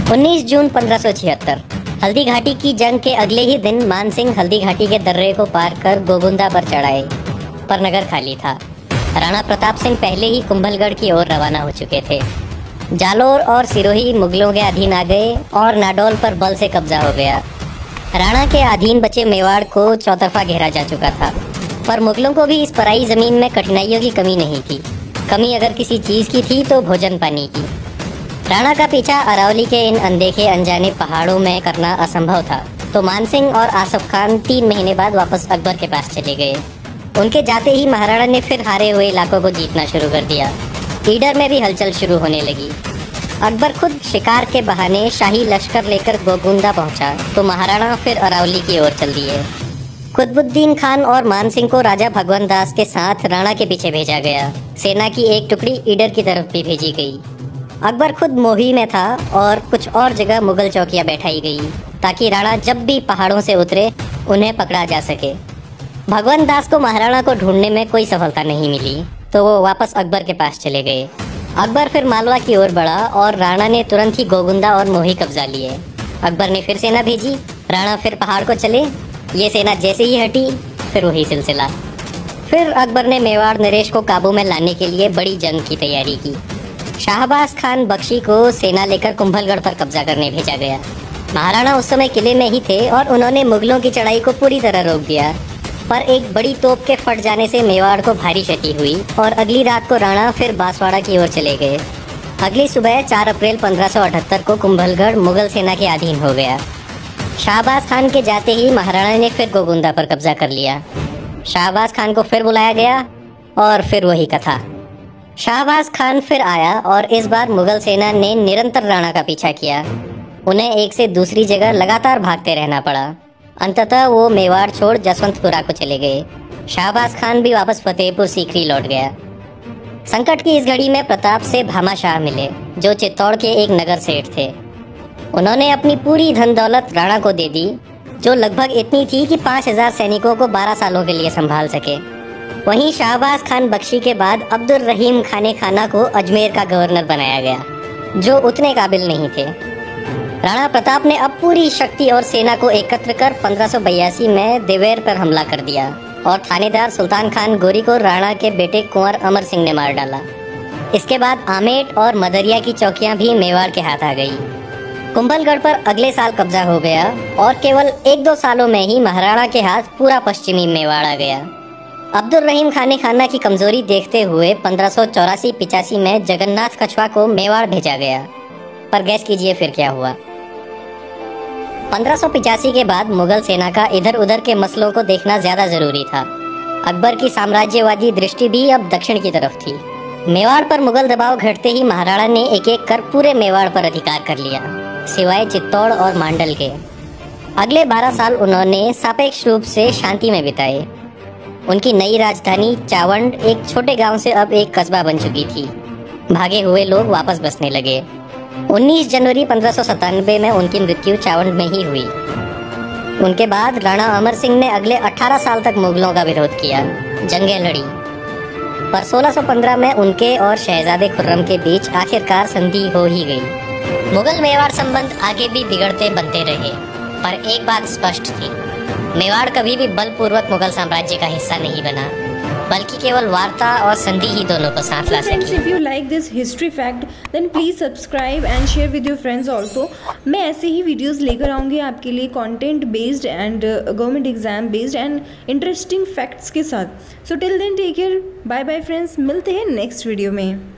19 जून 1576 हल्दी घाटी की जंग के अगले ही दिन मानसिंह हल्दी घाटी के दर्रे को पार कर गोगुंदा पर चढ़ाए, पर नगर खाली था। राणा प्रताप सिंह पहले ही कुंभलगढ़ की ओर रवाना हो चुके थे। जालोर और सिरोही मुगलों के अधीन आ गए और नाडौल पर बल से कब्जा हो गया। राणा के अधीन बचे मेवाड़ को चौतरफा घेरा जा चुका था, पर मुगलों को भी इस पराई जमीन में कठिनाइयों की कमी नहीं थी। कमी अगर किसी चीज़ की थी तो भोजन पानी की। राणा का पीछा अरावली के इन अनदेखे अनजाने पहाड़ों में करना असंभव था, तो मानसिंह और आसफ खान 3 महीने बाद वापस अकबर के पास चले गए। उनके जाते ही महाराणा ने फिर हारे हुए इलाकों को जीतना शुरू कर दिया। ईडर में भी हलचल शुरू होने लगी। अकबर खुद शिकार के बहाने शाही लश्कर लेकर गोगुंदा पहुंचा, तो महाराणा फिर अरावली की ओर चल दिए। कुतुबुद्दीन खान और मानसिंह को राजा भगवंत दास के साथ राणा के पीछे भेजा गया। सेना की एक टुकड़ी ईडर की तरफ भी भेजी गई। अकबर खुद मोही में था और कुछ और जगह मुगल चौकियां बैठाई गई, ताकि राणा जब भी पहाड़ों से उतरे उन्हें पकड़ा जा सके। भगवंत दास को महाराणा को ढूंढने में कोई सफलता नहीं मिली, तो वो वापस अकबर के पास चले गए। अकबर फिर मालवा की ओर बढ़ा और राणा ने तुरंत ही गोगुंदा और मोही कब्जा लिए। अकबर ने फिर सेना भेजी, राणा फिर पहाड़ को चले। ये सेना जैसे ही हटी, फिर वही सिलसिला। फिर अकबर ने मेवाड़ नरेश को काबू में लाने के लिए बड़ी जंग की तैयारी की। शाहबाज खान बख्शी को सेना लेकर कुंभलगढ़ पर कब्जा करने भेजा गया। महाराणा उस समय किले में ही थे और उन्होंने मुगलों की चढ़ाई को पूरी तरह रोक दिया, पर एक बड़ी तोप के फट जाने से मेवाड़ को भारी क्षति हुई और अगली रात को राणा फिर बांसवाड़ा की ओर चले गए। अगली सुबह 4 अप्रैल 1578 को कुंभलगढ़ मुगल सेना के अधीन हो गया। शाहबाज खान के जाते ही महाराणा ने फिर गोगुंदा पर कब्जा कर लिया। शाहबाज खान को फिर बुलाया गया और फिर वही कथा। शाहबाज खान फिर आया और इस बार मुगल सेना ने निरंतर राणा का पीछा किया। उन्हें एक से दूसरी जगह लगातार भागते रहना पड़ा। अंततः वो मेवाड़ छोड़ जसवंतपुरा को चले गए। शाहबाज खान भी वापस फतेहपुर सीकरी लौट गया। संकट की इस घड़ी में प्रताप से भामा शाह मिले, जो चित्तौड़ के एक नगर सेठ थे। उन्होंने अपनी पूरी धन दौलत राणा को दे दी, जो लगभग इतनी थी कि 5000 सैनिकों को 12 सालों के लिए संभाल सके। वहीं शाहबाज खान बख्शी के बाद अब्दुल रहीम खाने खाना को अजमेर का गवर्नर बनाया गया, जो उतने काबिल नहीं थे। राणा प्रताप ने अब पूरी शक्ति और सेना को एकत्र कर 1582 में देवेर पर हमला कर दिया और थानेदार सुल्तान खान गोरी को राणा के बेटे कुंवर अमर सिंह ने मार डाला। इसके बाद आमेट और मदरिया की चौकियां भी मेवाड़ के हाथ आ गई। कुंभलगढ़ पर अगले साल कब्जा हो गया और केवल 1-2 सालों में ही महाराणा के हाथ पूरा पश्चिमी मेवाड़ आ गया। अब्दुल रहीम खाने खाना की कमजोरी देखते हुए 1584-85 में जगन्नाथ कछवा को मेवाड़ भेजा गया, पर गैस कीजिए फिर क्या हुआ। 1585 के बाद मुगल सेना का इधर उधर के मसलों को देखना ज्यादा जरूरी था। अकबर की साम्राज्यवादी दृष्टि भी अब दक्षिण की तरफ थी। मेवाड़ पर मुगल दबाव घटते ही महाराणा ने एक एक कर पूरे मेवाड़ पर अधिकार कर लिया, सिवाय चित्तौड़ और मांडल के। अगले 12 साल उन्होंने सापेक्ष रूप से शांति में बिताए। उनकी नई राजधानी चावंड एक छोटे गांव से अब एक कस्बा बन चुकी थी। भागे हुए लोग वापस बसने लगे। 19 जनवरी 1597 में उनकी मृत्यु चावंड में ही हुई। उनके बाद राणा अमर सिंह ने अगले 18 साल तक मुगलों का विरोध किया, जंगें लड़ी, पर 1615 में उनके और शहजादे खुर्रम के बीच आखिरकार संधि हो ही गई। मुगल मेवाड़ संबंध आगे भी बिगड़ते बनते रहे, पर एक बात स्पष्ट थी, मेवाड़ कभी भी बलपूर्वक मुगल साम्राज्य का हिस्सा नहीं बना, बल्कि केवल वार्ता और संधि ही दोनों को साथ ला सकी। If you like this history fact, then please subscribe and share with your friends also. मैं ऐसे ही वीडियोस लेकर आऊँगी आपके लिए content based and government exam based and interesting facts के साथ। So till then take care, bye bye friends, मिलते हैं नेक्स्ट वीडियो में।